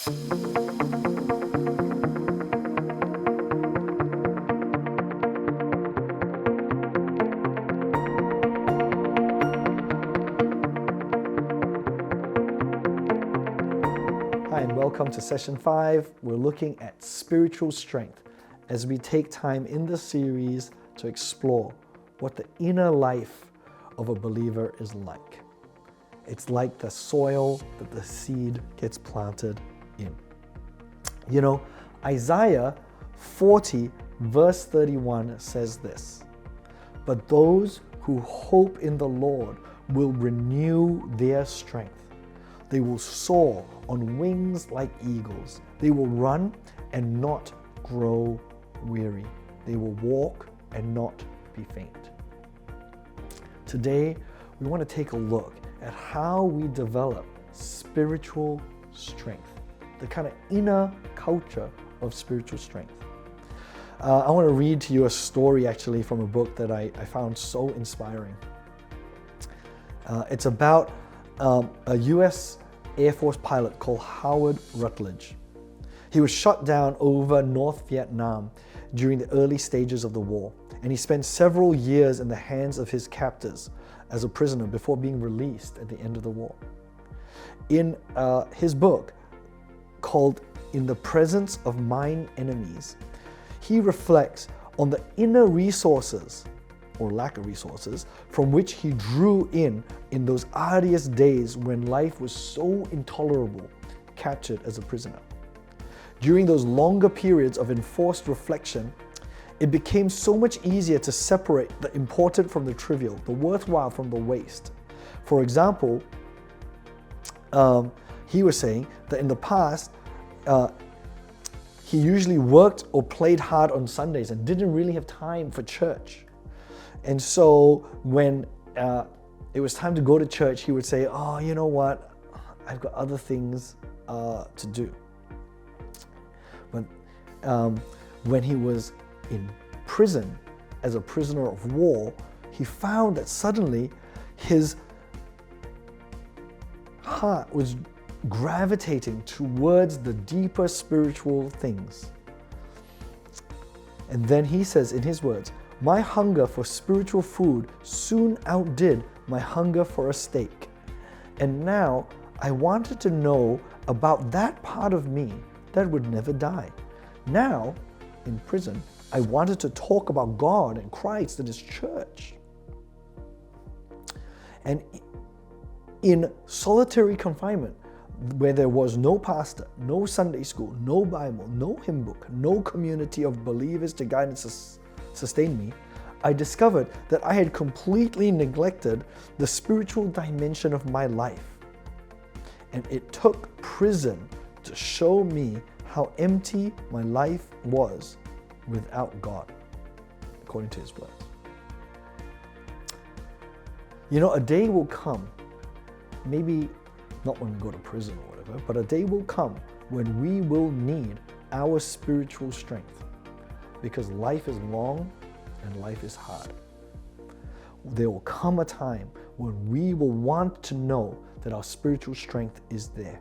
Hi, and welcome to session 5. We're looking at spiritual strength as we take time in this series to explore what the inner life of a believer is like. It's like the soil that the seed gets planted in. You know, Isaiah 40 verse 31 says this, "But those who hope in the Lord will renew their strength. They will soar on wings like eagles. They will run and not grow weary. They will walk and not be faint." Today, we want to take a look at how we develop spiritual strength, the kind of inner culture of spiritual strength. I want to read to you a story actually from a book that I found so inspiring. It's about a U.S. Air Force pilot called Howard Rutledge. He was shot down over North Vietnam during the early stages of the war, and he spent several years in the hands of his captors as a prisoner before being released at the end of the war. In his book called "In the Presence of Mine Enemies," he reflects on the inner resources or lack of resources from which he drew in those arduous days when life was so intolerable, captured as a prisoner. During those longer periods of enforced reflection, it became so much easier to separate the important from the trivial, the worthwhile from the waste. For example, he was saying that in the past, he usually worked or played hard on Sundays and didn't really have time for church. And so when it was time to go to church, he would say, "Oh, you know what? I've got other things to do." But when he was in prison as a prisoner of war, he found that suddenly his heart was gravitating towards the deeper spiritual things. And then he says in his words, "My hunger for spiritual food soon outdid my hunger for a steak. And now I wanted to know about that part of me that would never die. Now, in prison, I wanted to talk about God and Christ and His church." And in solitary confinement, where there was no pastor, no Sunday school, no Bible, no hymn book, no community of believers to guide and sustain me, I discovered that I had completely neglected the spiritual dimension of my life. And it took prison to show me how empty my life was without God, according to his words. You know, a day will come, maybe not when we go to prison or whatever, but a day will come when we will need our spiritual strength, because life is long and life is hard. There will come a time when we will want to know that our spiritual strength is there.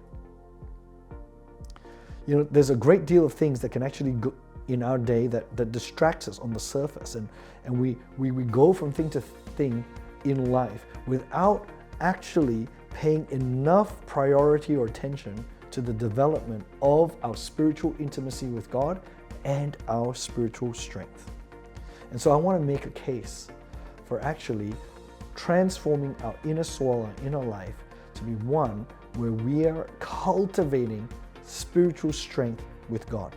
You know, there's a great deal of things that can actually go in our day that distracts us on the surface, and we go from thing to thing in life without actually paying enough priority or attention to the development of our spiritual intimacy with God and our spiritual strength. And so I want to make a case for actually transforming our inner soul, our inner life, to be one where we are cultivating spiritual strength with God.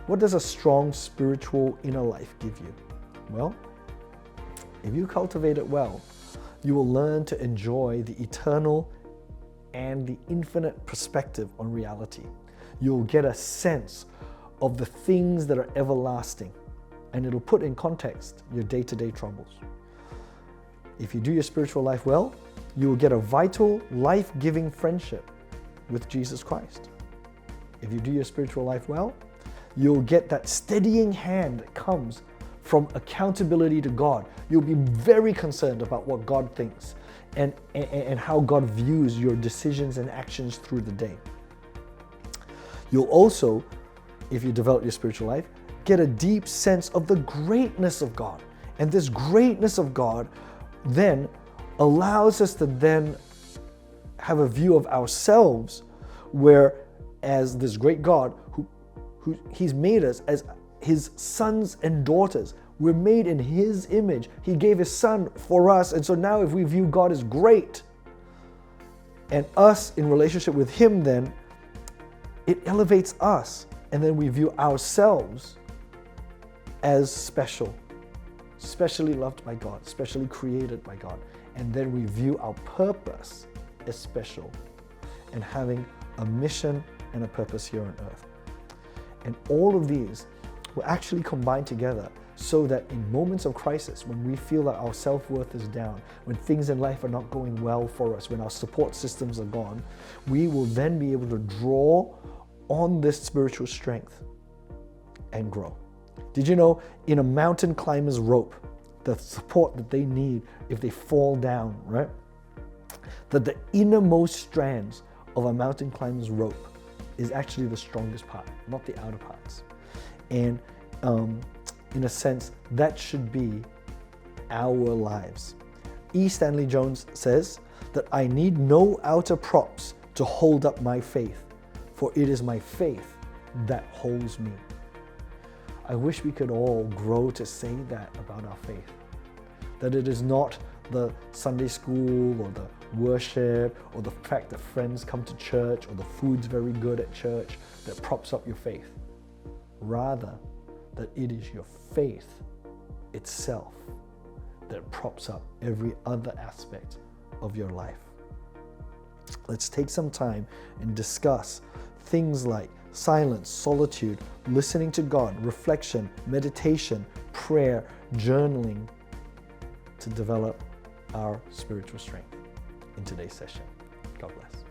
What does a strong spiritual inner life give you? Well, if you cultivate it well, you will learn to enjoy the eternal and the infinite perspective on reality. You'll get a sense of the things that are everlasting, and it'll put in context your day-to-day troubles. If you do your spiritual life well, you will get a vital, life-giving friendship with Jesus Christ. If you do your spiritual life well, you'll get that steadying hand that comes from accountability to God. You'll be very concerned about what God thinks and how God views your decisions and actions through the day. You'll also, if you develop your spiritual life, get a deep sense of the greatness of God. And this greatness of God then allows us to then have a view of ourselves where as this great God who He's made us as His sons and daughters. We're made in His image. He gave His Son for us. And so now if we view God as great and us in relationship with Him, then it elevates us. And then we view ourselves as special, specially loved by God, specially created by God. And then we view our purpose as special and having a mission and a purpose here on earth. And all of these will actually combine together so that in moments of crisis, when we feel that our self-worth is down, when things in life are not going well for us, when our support systems are gone, we will then be able to draw on this spiritual strength and grow. Did you know in a mountain climber's rope, the support that they need if they fall down, right? That the innermost strands of a mountain climber's rope is actually the strongest part, not the outer parts. And in a sense, that should be our lives. E. Stanley Jones says that I need no outer props to hold up my faith, for it is my faith that holds me. I wish we could all grow to say that about our faith. That it is not the Sunday school or the worship or the fact that friends come to church or the food's very good at church that props up your faith. Rather, that it is your faith itself that props up every other aspect of your life. Let's take some time and discuss things like silence, solitude, listening to God, reflection, meditation, prayer, journaling to develop our spiritual strength in today's session. God bless.